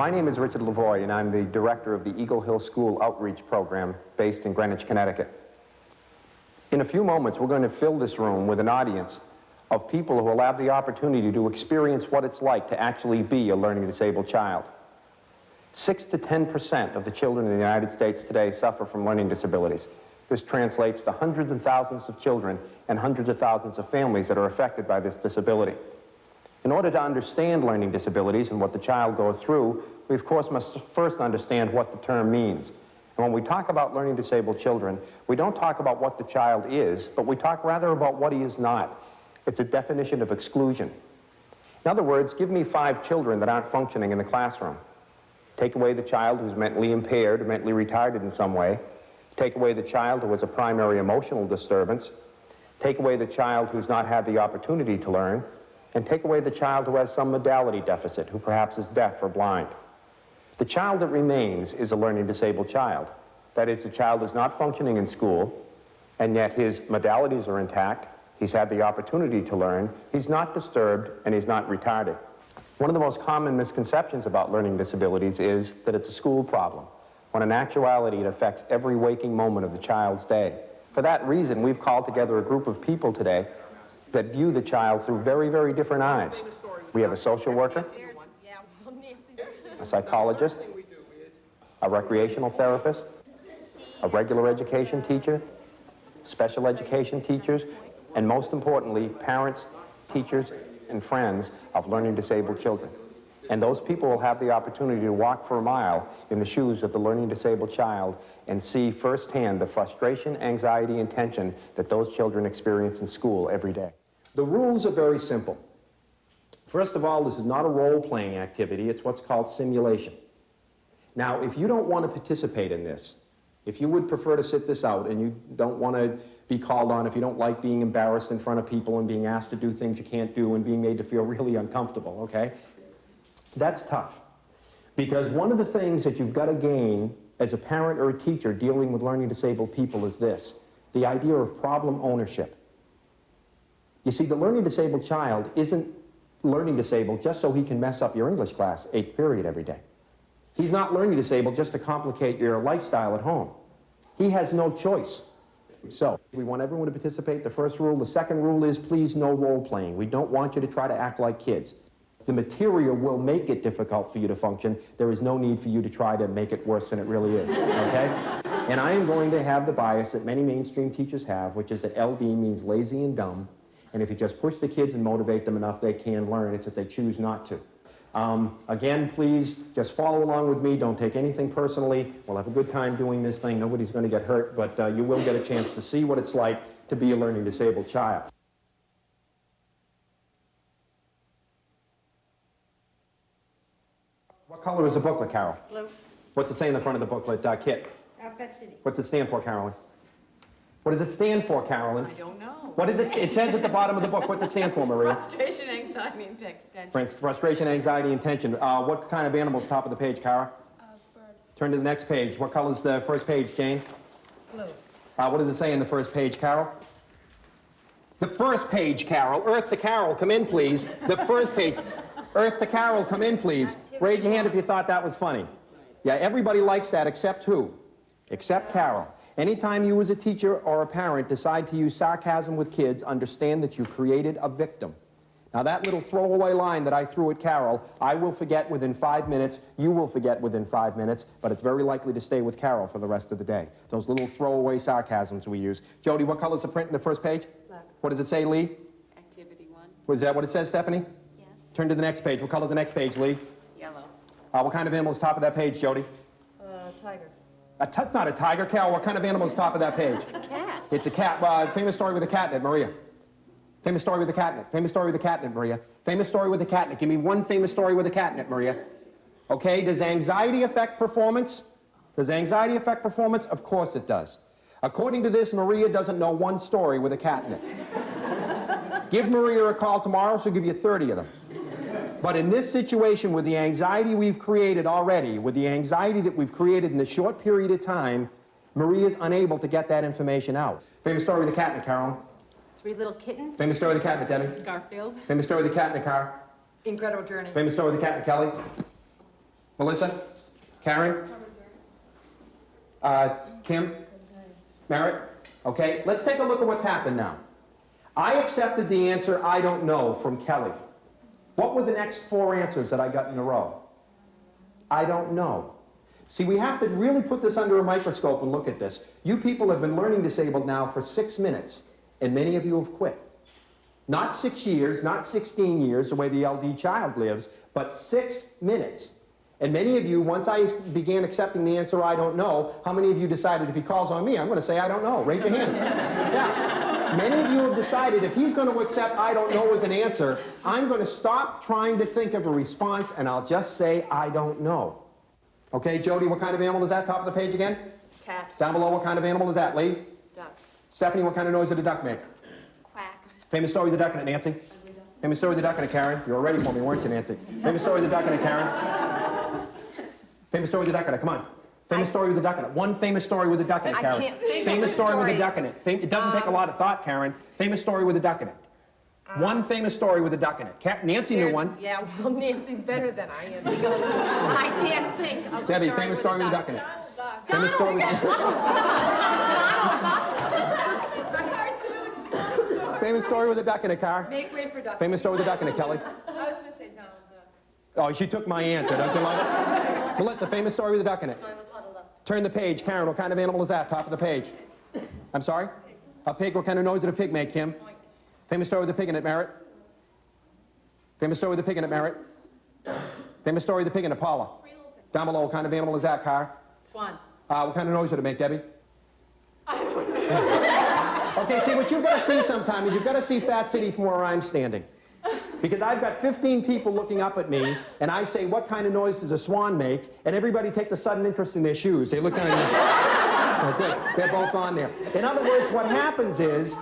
My name is Richard Lavoie, and I'm the director of the Eagle Hill School Outreach Program based in Greenwich, Connecticut. In a few moments, we're going to fill this room with an audience of people who will have the opportunity to experience what it's like to actually be a learning disabled child. 6 to 10% of the children in the United States today suffer from learning disabilities. This translates to hundreds and thousands of children and hundreds of thousands of families that are affected by this disability. In order to understand learning disabilities and what the child goes through, we of course must first understand what the term means. And when we talk about learning disabled children, we don't talk about what the child is, but we talk rather about what he is not. It's a definition of exclusion. In other words, give me 5 children that aren't functioning in the classroom. Take away the child who's mentally impaired or mentally retarded in some way. Take away the child who has a primary emotional disturbance. Take away the child who's not had the opportunity to learn. And take away the child who has some modality deficit, who perhaps is deaf or blind. The child that remains is a learning disabled child. That is, the child is not functioning in school, and yet his modalities are intact. He's had the opportunity to learn. He's not disturbed, and he's not retarded. One of the most common misconceptions about learning disabilities is that it's a school problem, when in actuality it affects every waking moment of the child's day. For that reason, we've called together a group of people today that view the child through very, very different eyes. We have a social worker, a psychologist, a recreational therapist, a regular education teacher, special education teachers, and most importantly, parents, teachers, and friends of learning disabled children. And those people will have the opportunity to walk for a mile in the shoes of the learning disabled child and see firsthand the frustration, anxiety, and tension that those children experience in school every day. The rules are very simple. First of all, this is not a role-playing activity, it's what's called simulation. Now, if you don't want to participate in this, if you would prefer to sit this out and you don't want to be called on, if you don't like being embarrassed in front of people and being asked to do things you can't do and being made to feel really uncomfortable, okay? That's tough. Because one of the things that you've got to gain as a parent or a teacher dealing with learning disabled people is this, the idea of problem ownership. You see, the learning disabled child isn't learning disabled just so he can mess up your English class 8th period every day. He's not learning disabled just to complicate your lifestyle at home. He has no choice. So, we want everyone to participate. The first rule. The second rule is please no role playing. We don't want you to try to act like kids. The material will make it difficult for you to function. There is no need for you to try to make it worse than it really is, okay? And I am going to have the bias that many mainstream teachers have, which is that LD means lazy and dumb. And if you just push the kids and motivate them enough, they can learn. It's that they choose not to. Again, please just follow along with me. Don't take anything personally. We'll have a good time doing this thing. Nobody's going to get hurt, but you will get a chance to see what it's like to be a learning disabled child. What color is the booklet, Carol? Blue. What's it say in the front of the booklet, Kit? F.A.T. What's it stand for, Carolyn? What does it stand for, Carolyn? I don't know. What is it? It says at the bottom of the book. What's it stand for, Maria? Frustration, anxiety, and tension. Frustration, anxiety, and tension. What kind of animal's top of the page, Cara? Bird. Turn to the next page. What color's the first page, Jane? Blue. What does it say in the first page, Carol? The first page, Carol. Earth to Carol, come in, please. The first page. Earth to Carol, come in, please. Raise your hand if you thought that was funny. Yeah, everybody likes that except who? Except Carol. Anytime you as a teacher or a parent decide to use sarcasm with kids, understand that you created a victim. Now that little throwaway line that I threw at Carol, I will forget within 5 minutes, you will forget within 5 minutes, but it's very likely to stay with Carol for the rest of the day. Those little throwaway sarcasms we use. Jody, what color's the print in the first page? Black. What does it say, Lee? Activity 1. Was that what it says, Stephanie? Yes. Turn to the next page. What color's the next page, Lee? Yellow. What kind of animal's top of that page, Jody? Tiger. That's not a tiger. Carol, what kind of animal's top of that page? It's a cat. It's a cat. Famous story with a catnip, Maria. Famous story with a catnip. Famous story with a catnip, Maria. Famous story with a catnip. Give me one famous story with a catnip, Maria. Okay, does anxiety affect performance? Does anxiety affect performance? Of course it does. According to this, Maria doesn't know one story with a catnip. Give Maria a call tomorrow, she'll give you 30 of them. But in this situation, with the anxiety we've created already, with the anxiety that we've created in a short period of time, Maria's unable to get that information out. Famous story with the catnip, Carolyn. 3 little kittens. Famous story with the catnip, Debbie. Garfield. Famous story with the catnip, Car. Incredible Journey. Famous story with the catnip, Kelly. Melissa? Karen? Kim? Merritt? Okay, let's take a look at what's happened now. I accepted the answer, I don't know, from Kelly. What were the next 4 answers that I got in a row? I don't know. See, we have to really put this under a microscope and look at this. You people have been learning disabled now for 6 minutes, and many of you have quit. Not 6 years, not 16 years, the way the LD child lives, but 6 minutes. And many of you, once I began accepting the answer, I don't know, how many of you decided if he calls on me, I'm going to say I don't know? Raise your hands. Yeah. Many of you have decided if he's going to accept I don't know as an answer, I'm going to stop trying to think of a response and I'll just say I don't know. Okay, Jody, what kind of animal is that? Top of the page again? Cat. Down below, what kind of animal is that? Lee? Duck. Stephanie, what kind of noise did a duck make? Quack. Famous story of the duck and it, Nancy? Famous story of the duck and it, Karen? You were ready for me, weren't you, Nancy? Famous story of the duck and it, Karen? Famous story with the duck in it, come on. Famous story with the duck in it. One famous story with a duck in it, Karen. I can't think famous of a story with a story. duck in it. It doesn't take a lot of thought, Karen. Famous story with a duck in it. One famous story with a duck in it. Nancy knew one. Yeah, well, Nancy's better than I am because I can't think of Debbie, a story famous story with a duck in it. Donald Famous story with It's a cartoon. Famous story with a duck in it, Karen. Make way for duck. Famous story with a duck in it, Kelly. I was going to say Donald Duck. Oh, she took my answer. Don't you love it? Melissa, famous story with a duck in it. Turn the page. Karen, what kind of animal is that? Top of the page. I'm sorry? A pig. What kind of noise did a pig make, Kim? Famous story with a pig in it, Merritt. Famous story with a pig in it, Merritt. Famous story with a pig in it, Paula. Down below, what kind of animal is that, Car? Swan. What kind of noise did it make, Debbie? Okay, see, what you've got to see sometime is you've got to see Fat City from where I'm standing. Because I've got 15 people looking up at me, and I say, what kind of noise does a swan make? And everybody takes a sudden interest in their shoes. They look down and okay, they're both on there. In other words, what happens is,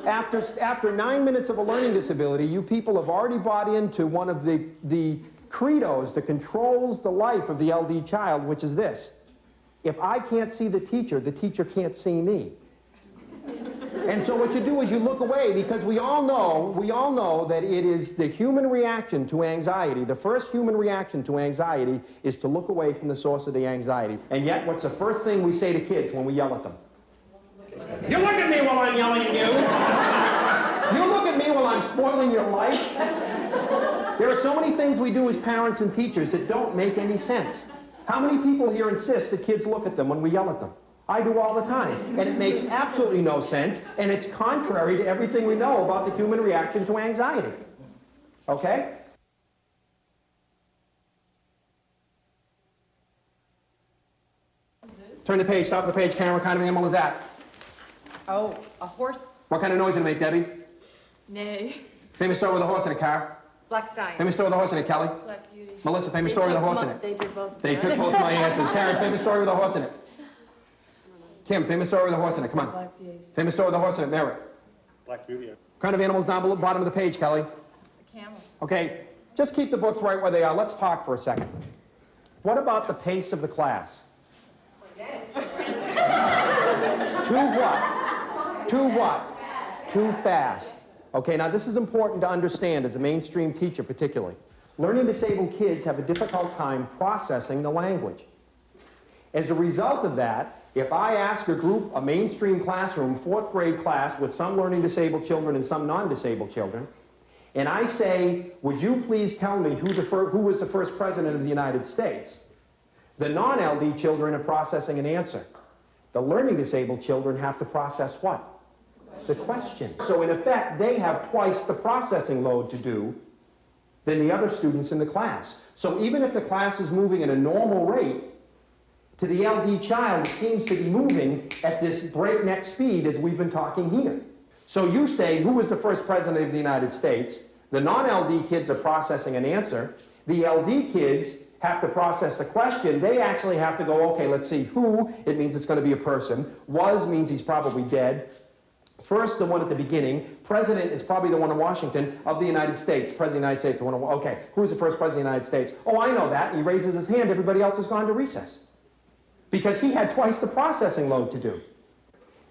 after 9 minutes of a learning disability, you people have already bought into one of the credos that controls the life of the LD child, which is this. If I can't see the teacher can't see me. And so what you do is you look away because we all know that it is the human reaction to anxiety. The first human reaction to anxiety is to look away from the source of the anxiety. And yet, what's the first thing we say to kids when we yell at them? You look at me while I'm yelling at you. You look at me while I'm spoiling your life. There are so many things we do as parents and teachers that don't make any sense. How many people here insist that kids look at them when we yell at them? I do all the time, and it makes absolutely no sense, and it's contrary to everything we know about the human reaction to anxiety. Okay? Turn the page, top of the page, Karen, what kind of animal is that? Oh, a horse. What kind of noise did it make, Debbie? Nay. Famous story with a horse in a car. Black Stallion. Famous story with a horse in it, Kelly. Black Beauty. Melissa, famous story with a horse in it. They did both. They took both my answers. Karen, famous story with a horse in it. Kim, famous story with a horse in it. Come on. Black Beauty. Famous story with a horse in it. Merritt. Black Beauty. What kind of animals down below, bottom of the page, Kelly? A camel. Okay, just keep the books right where they are. Let's talk for a second. What about the pace of the class? Too what? Too what? Too fast. Okay, now this is important to understand as a mainstream teacher particularly. Learning disabled kids have a difficult time processing the language. As a result of that, if I ask a group, a mainstream classroom, 4th grade class with some learning disabled children and some non-disabled children, and I say, would you please tell me who was the first president of the United States? The non-LD children are processing an answer. The learning disabled children have to process what? The question. So in effect, they have twice the processing load to do than the other students in the class. So even if the class is moving at a normal rate, to the LD child, it seems to be moving at this breakneck speed as we've been talking here. So you say, who was the first president of the United States? The non-LD kids are processing an answer. The LD kids have to process the question. They actually have to go, okay, let's see, who, it means it's going to be a person. Was means he's probably dead. First, the one at the beginning. President is probably the one in Washington of the United States. President of the United States, the one okay, who's the first president of the United States? Oh, I know that. And he raises his hand. Everybody else has gone to recess. Because he had twice the processing load to do.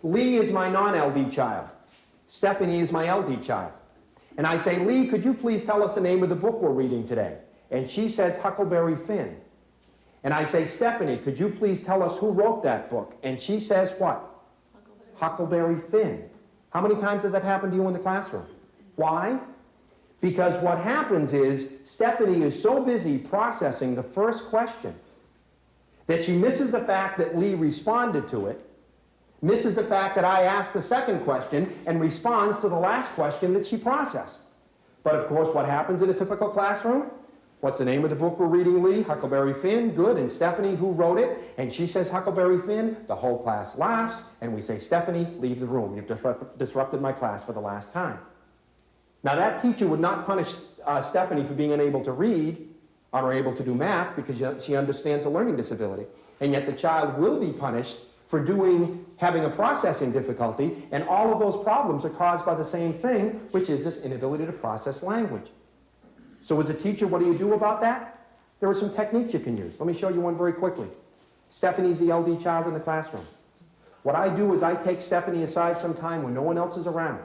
Lee is my non-LD child. Stephanie is my LD child. And I say, Lee, could you please tell us the name of the book we're reading today? And she says, Huckleberry Finn. And I say, Stephanie, could you please tell us who wrote that book? And she says what? Huckleberry Finn. How many times does that happen to you in the classroom? Why? Because what happens is Stephanie is so busy processing the first question that she misses the fact that Lee responded to it, misses the fact that I asked the second question, and responds to the last question that she processed. But of course, what happens in a typical classroom? What's the name of the book we're reading, Lee? Huckleberry Finn. Good. And Stephanie, who wrote it? And she says Huckleberry Finn. The whole class laughs, and we say, Stephanie, leave the room. You've disrupted my class for the last time. Now, that teacher would not punish Stephanie for being unable to read or unable to do math because she understands a learning disability. And yet the child will be punished for having a processing difficulty, and all of those problems are caused by the same thing, which is this inability to process language. So as a teacher, what do you do about that? There are some techniques you can use. Let me show you one very quickly. Stephanie's the LD child in the classroom. What I do is I take Stephanie aside sometime when no one else is around.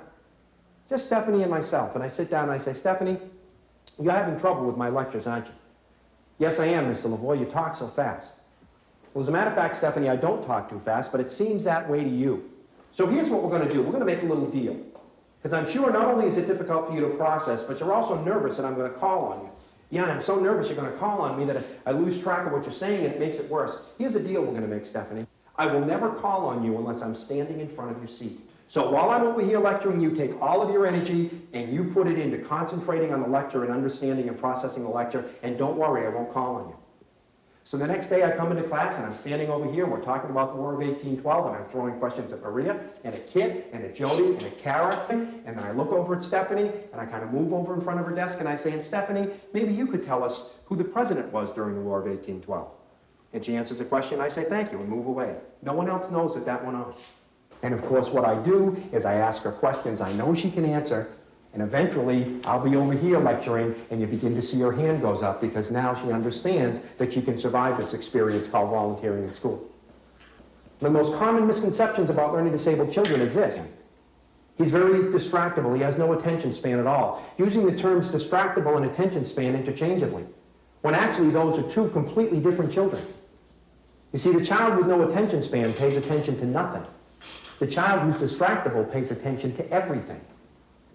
Just Stephanie and myself. And I sit down and I say, Stephanie, you're having trouble with my lectures, aren't you? Yes, I am, Mr. Lavoie. You talk so fast. Well, as a matter of fact, Stephanie, I don't talk too fast, but it seems that way to you. So here's what we're going to do. We're going to make a little deal. Because I'm sure not only is it difficult for you to process, but you're also nervous that I'm going to call on you. Yeah, I'm so nervous you're going to call on me that I lose track of what you're saying and it makes it worse. Here's the deal we're going to make, Stephanie. I will never call on you unless I'm standing in front of your seat. So while I'm over here lecturing, you take all of your energy and you put it into concentrating on the lecture and understanding and processing the lecture, and don't worry, I won't call on you. So the next day I come into class and I'm standing over here and we're talking about the War of 1812 and I'm throwing questions at Maria and at Kit and at Jody and at Kara, and then I look over at Stephanie and I kind of move over in front of her desk and I say, and Stephanie, maybe you could tell us who the president was during the War of 1812. And she answers the question, I say thank you and move away. No one else knows that that went on. And of course what I do is I ask her questions I know she can answer, and eventually I'll be over here lecturing and you begin to see her hand goes up because now she understands that she can survive this experience called volunteering in school. The most common misconceptions about learning disabled children is this. He's very distractible. He has no attention span at all. Using the terms distractible and attention span interchangeably, when actually those are two completely different children. You see, the child with no attention span pays attention to nothing. The child who's distractible pays attention to everything.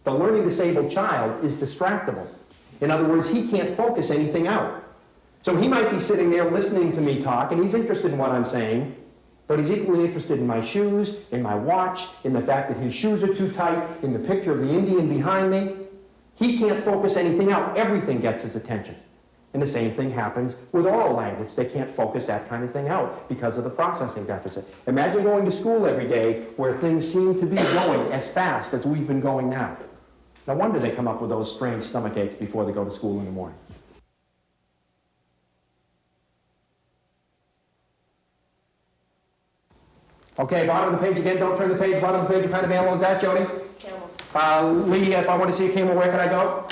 The learning disabled child is distractible. In other words, he can't focus anything out. So he might be sitting there listening to me talk, and he's interested in what I'm saying, but he's equally interested in my shoes, in my watch, in the fact that his shoes are too tight, in the picture of the Indian behind me. He can't focus anything out. Everything gets his attention. And the same thing happens with oral language. They can't focus that kind of thing out because of the processing deficit. Imagine going to school every day where things seem to be going as fast as we've been going now. No wonder they come up with those strange stomach aches before they go to school in the morning. Okay, bottom of the page again. Don't turn the page. Bottom of the page. What kind of animal is that, Jody? Camel. Lee, if I want to see a camel, where can I go?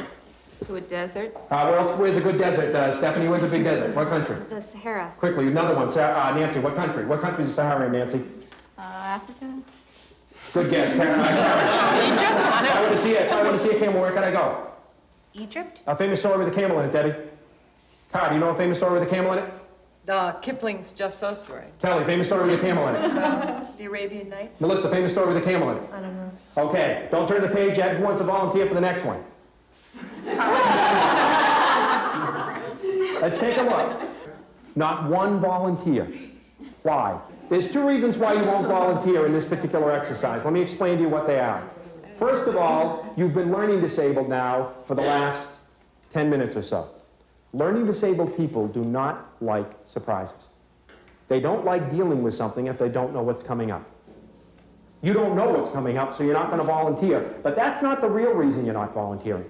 To a desert. Where's a good desert? Stephanie, where's a big desert? What country? The Sahara. Quickly, another one. Nancy, what country? What country is the Sahara in, Nancy? Africa. Good guess, Karen. If I want to see a camel, where can I go? Egypt. A famous story with a camel in it, Debbie. Car, do you know a famous story with a camel in it? Kipling's Just So story. Kelly, famous story with a camel in it. The Arabian Nights. Melissa, famous story with a camel in it. I don't know. Okay, don't turn the page yet. Who wants to volunteer for the next one? Let's take a look. Not one volunteer. Why? There's two reasons why you won't volunteer in this particular exercise. Let me explain to you what they are. First of all, you've been learning disabled now for the last 10 minutes or so. Learning disabled people do not like surprises. They don't like dealing with something if they don't know what's coming up. You don't know what's coming up, so you're not going to volunteer. But that's not the real reason you're not volunteering.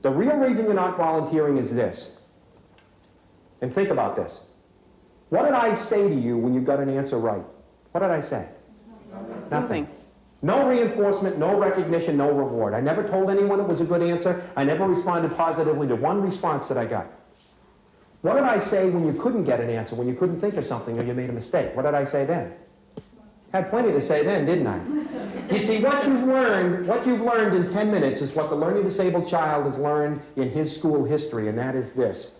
The real reason you're not volunteering is this. And think about this. What did I say to you when you got an answer right? What did I say? Nothing. No reinforcement, no recognition, no reward. I never told anyone it was a good answer. I never responded positively to one response that I got. What did I say when you couldn't get an answer, when you couldn't think of something or you made a mistake? What did I say then? Had plenty to say then, didn't I? You see, what you've learned in 10 minutes is what the learning disabled child has learned in his school history, and that is this.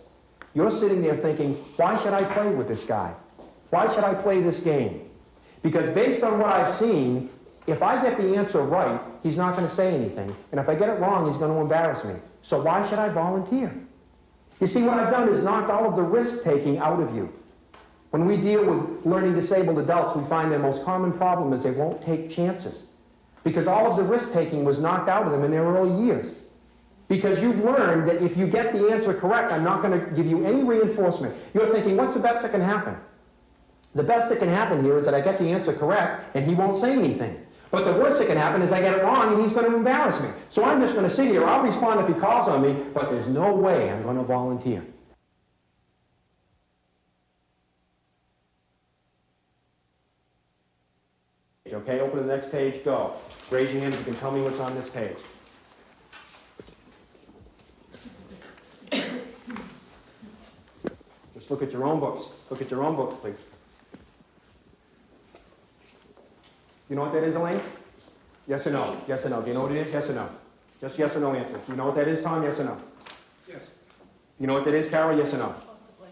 You're sitting there thinking, why should I play with this guy? Why should I play this game? Because based on what I've seen, if I get the answer right, he's not going to say anything. And if I get it wrong, he's going to embarrass me. So why should I volunteer? You see, what I've done is knocked all of the risk-taking out of you. When we deal with learning disabled adults, we find their most common problem is they won't take chances. Because all of the risk-taking was knocked out of them in their early years. Because you've learned that if you get the answer correct, I'm not going to give you any reinforcement. You're thinking, what's the best that can happen? The best that can happen here is that I get the answer correct and he won't say anything. But the worst that can happen is I get it wrong and he's going to embarrass me. So I'm just going to sit here. I'll respond if he calls on me, but there's no way I'm going to volunteer. Okay, open to the next page, go. Raise your hand if you can tell me what's on this page. Just look at your own books. Look at your own books, please. You know what that is, Elaine? Yes or no? Yes or no? Do you know what it is? Yes or no? Just yes or no answers. Do you know what that is, Tom? Yes or no? Yes. You know what that is, Carol? Yes or no? Possibly.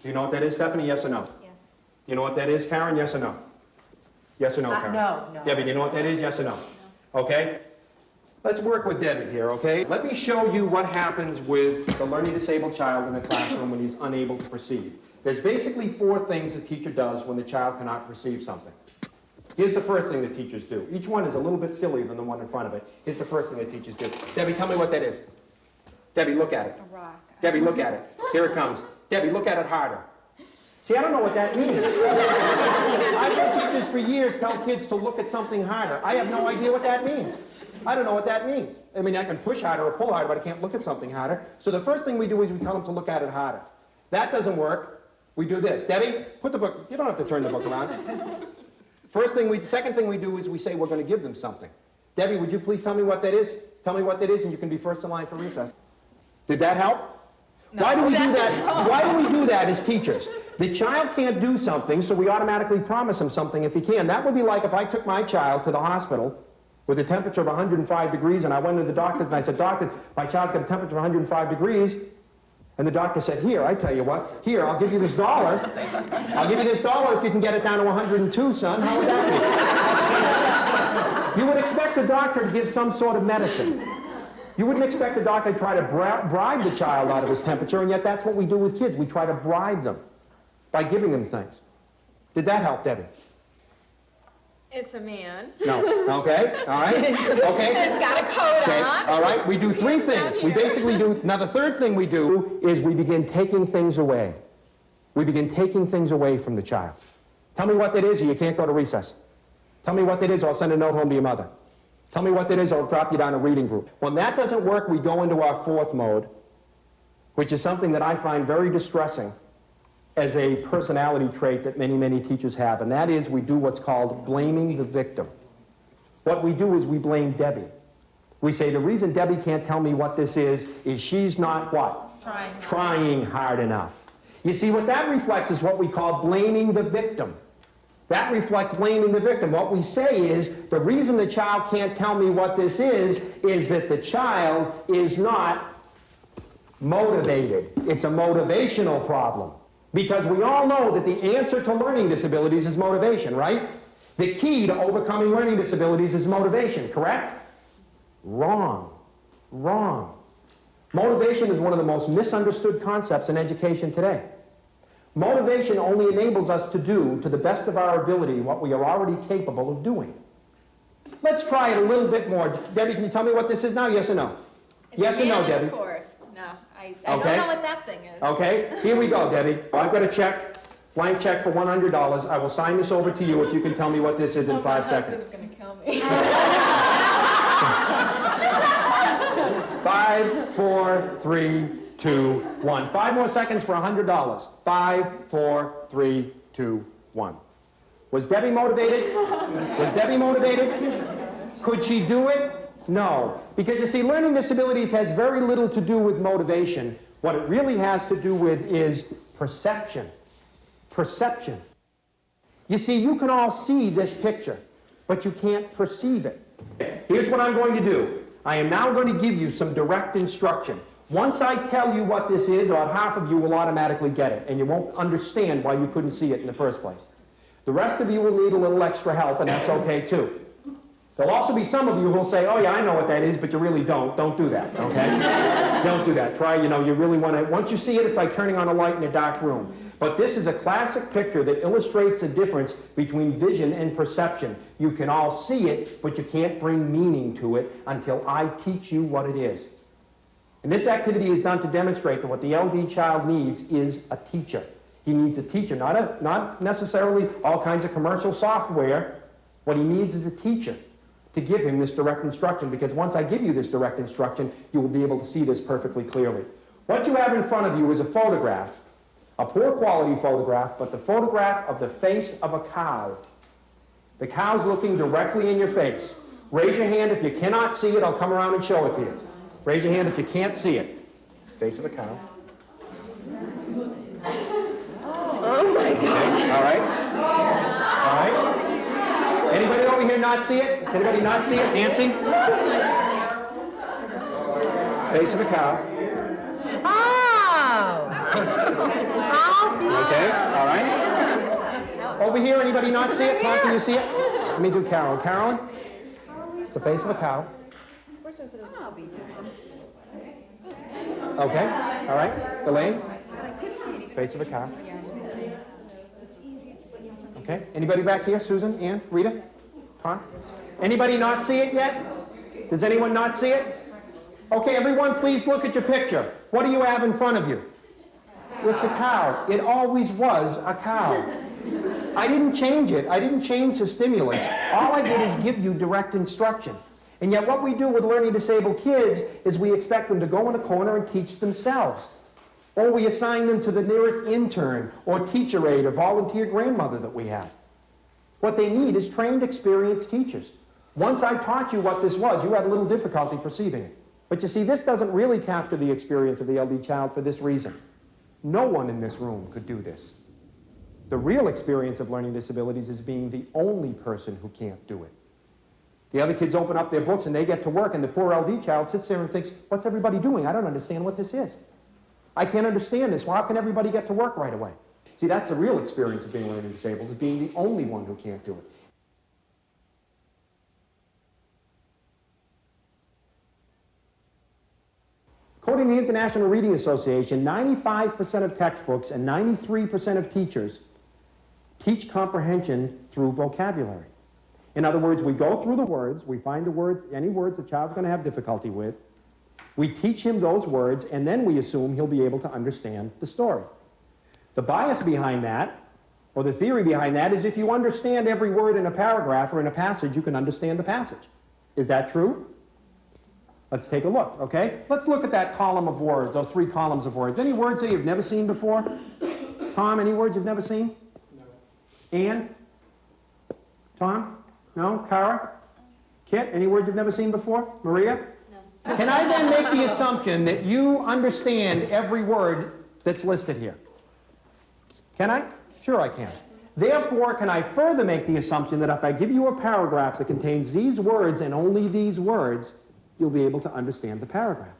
Do you know what that is, Stephanie? Yes or no? Yes. You know what that is, Karen? Yes or no? Yes or no, Karen? No. Debbie, do you know what that is? Yes or no? Okay? Let's work with Debbie here, okay? Let me show you what happens with the learning disabled child in the classroom when he's unable to perceive. There's basically 4 things the teacher does when the child cannot perceive something. Here's the first thing the teachers do. Each one is a little bit sillier than the one in front of it. Here's the first thing the teachers do. Debbie, tell me what that is. Debbie, look at it. A rock. Debbie, look at it. Here it comes. Debbie, look at it harder. See, I don't know what that means. I've had teachers for years tell kids to look at something harder. I have no idea what that means. I don't know what that means. I mean, I can push harder or pull harder, but I can't look at something harder. So the first thing we do is we tell them to look at it harder. That doesn't work. We do this. Debbie, put the book. You don't have to turn the book around. Second thing we do is we say we're going to give them something. Debbie, would you please tell me what that is? Tell me what that is, and you can be first in line for recess. Did that help? No, Why do we do that? Why do we do that as teachers? The child can't do something, so we automatically promise him something if he can. That would be like if I took my child to the hospital with a temperature of 105 degrees, and I went to the doctor and I said, "Doctor, my child's got a temperature of 105 degrees." And the doctor said, "Here, I tell you what, here, I'll give you this $1. I'll give you this $1 if you can get it down to 102, son." How would that be? You would expect the doctor to give some sort of medicine. You wouldn't expect the doctor to try to bribe the child out of his temperature, and yet that's what we do with kids. We try to bribe them by giving them things. Did that help, Debbie? It's a man. No. Okay. All right. Okay. It's got a coat Okay. on. All right. We do 3 It's down things. We here. basically do. Now, the third thing we do is we begin taking things away. We begin taking things away from the child. Tell me what that is, or you can't go to recess. Tell me what that is, or I'll send a note home to your mother. Tell me what that is, or I'll drop you down a reading group. When that doesn't work, we go into our 4th mode, which is something that I find very distressing as a personality trait that many, many teachers have, and that is we do what's called blaming the victim. What we do is we blame Debbie. We say the reason Debbie can't tell me what this is she's not what? Trying hard enough. You see, what that reflects is what we call blaming the victim. That reflects blaming the victim. What we say is the reason the child can't tell me what this is that the child is not motivated. It's a motivational problem. Because we all know that the answer to learning disabilities is motivation, right? The key to overcoming learning disabilities is motivation, correct? Wrong. Wrong. Motivation is one of the most misunderstood concepts in education today. Motivation only enables us to do, to the best of our ability, what we are already capable of doing. Let's try it a little bit more. Debbie, can you tell me what this is now? Yes or no? Yes or no, Debbie? No, I Okay. don't know what that thing is. Okay, here we go, Debbie. I've got a check, blank check for $100. I will sign this over to you if you can tell me what this is in 5 seconds. My husband's gonna kill me. 5, 4, 3, 2, 1. 5 more seconds for $100. 5, 4, 3, 2, 1. Was Debbie motivated? Was Debbie motivated? Could she do it? No. Because you see, learning disabilities has very little to do with motivation. What it really has to do with is perception. Perception. You see, you can all see this picture, but you can't perceive it. Here's what I'm going to do. I am now going to give you some direct instruction. Once I tell you what this is, about half of you will automatically get it, and you won't understand why you couldn't see it in the first place. The rest of you will need a little extra help, and that's okay too. There'll also be some of you who'll say, oh yeah, I know what that is, but you really don't. Don't do that, okay? Don't do that. Try, you really want to, once you see it, it's like turning on a light in a dark room. But this is a classic picture that illustrates the difference between vision and perception. You can all see it, but you can't bring meaning to it until I teach you what it is. And this activity is done to demonstrate that what the LD child needs is a teacher. He needs a teacher, not necessarily all kinds of commercial software. What he needs is a teacher to give him this direct instruction, because once I give you this direct instruction, you will be able to see this perfectly clearly. What you have in front of you is a photograph, a poor quality photograph, but the photograph of the face of a cow. The cow's looking directly in your face. Raise your hand if you cannot see it. I'll come around and show it to you. Raise your hand if you can't see it. Face of a cow. Oh my God. Okay. All right. All right. Anybody over here not see it? Anybody not see it? Nancy? Face of a cow. Okay, all right. Over here, anybody not see it? Tom, can you see it? Let me do Carolyn. Carolyn? It's the face of a cow. Okay, all right. Elaine? Face of a cow. Okay, anybody back here? Susan, Ann, Rita, Tom? Anybody not see it yet? Does anyone not see it? Okay, everyone, please look at your picture. What do you have in front of you? It's a cow. It always was a cow. I didn't change it. I didn't change the stimulus. All I did is give you direct instruction. And yet what we do with learning disabled kids is we expect them to go in a corner and teach themselves. Or we assign them to the nearest intern or teacher aide or volunteer grandmother that we have. What they need is trained, experienced teachers. Once I taught you what this was, you had a little difficulty perceiving it. But you see, this doesn't really capture the experience of the LD child for this reason. No one in this room could do this. The real experience of learning disabilities is being the only person who can't do it. The other kids open up their books and they get to work, and the poor LD child sits there and thinks, what's everybody doing? I don't understand what this is. I can't understand this. Well, how can everybody get to work right away? See, that's the real experience of being learning disabled, is being the only one who can't do it. According to the International Reading Association, 95% of textbooks and 93% of teachers teach comprehension through vocabulary. In other words, we go through the words, we find the words, any words the child's going to have difficulty with, we teach him those words, and then we assume he'll be able to understand the story. The bias behind that, or the theory behind that, is if you understand every word in a paragraph or in a passage, you can understand the passage. Is that true? Let's take a look, okay? Let's look at that column of words, those 3 columns of words. Any words that you've never seen before? Tom, any words you've never seen? No. Ann? Tom? No? Kara? Kit, any words you've never seen before? Maria? No. Can I then make the assumption that you understand every word that's listed here? Can I? Sure I can. Therefore, can I further make the assumption that if I give you a paragraph that contains these words and only these words, you'll be able to understand the paragraph?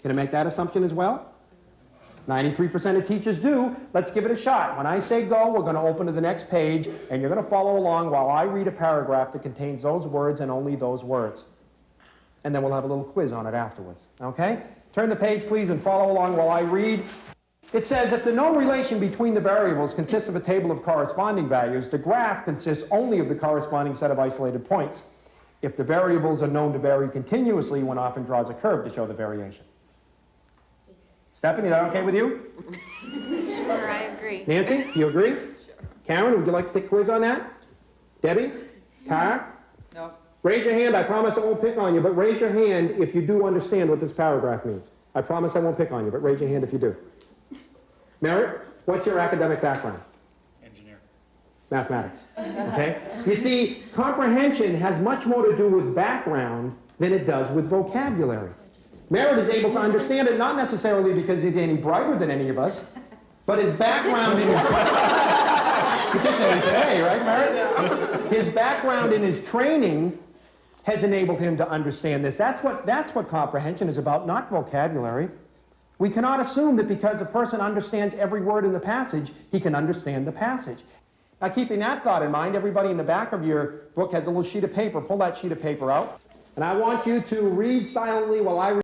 Can I make that assumption as well? 93% of teachers do. Let's give it a shot. When I say go, we're going to open to the next page, and you're going to follow along while I read a paragraph that contains those words and only those words. And then we'll have a little quiz on it afterwards. Okay? Turn the page, please, and follow along while I read. It says, if the known relation between the variables consists of a table of corresponding values, the graph consists only of the corresponding set of isolated points. If the variables are known to vary continuously, one often draws a curve to show the variation. Stephanie, is that okay with you? Sure, I agree. Nancy, you agree? Sure. Karen, would you like to take a quiz on that? Debbie? Car? No. Raise your hand. I promise I won't pick on you, but raise your hand if you do understand what this paragraph means. I promise I won't pick on you, but raise your hand if you do. Merritt, what's your academic background? Engineer. Mathematics. Okay? You see, comprehension has much more to do with background than it does with vocabulary. Merritt is able to understand it not necessarily because he's any brighter than any of us, but his background in his... particularly today, right, Merritt? His background in his training has enabled him to understand this. That's what comprehension is about, not vocabulary. We cannot assume that because a person understands every word in the passage, he can understand the passage. Now, keeping that thought in mind, everybody in the back of your book has a little sheet of paper. Pull that sheet of paper out. And I want you to read silently while I read.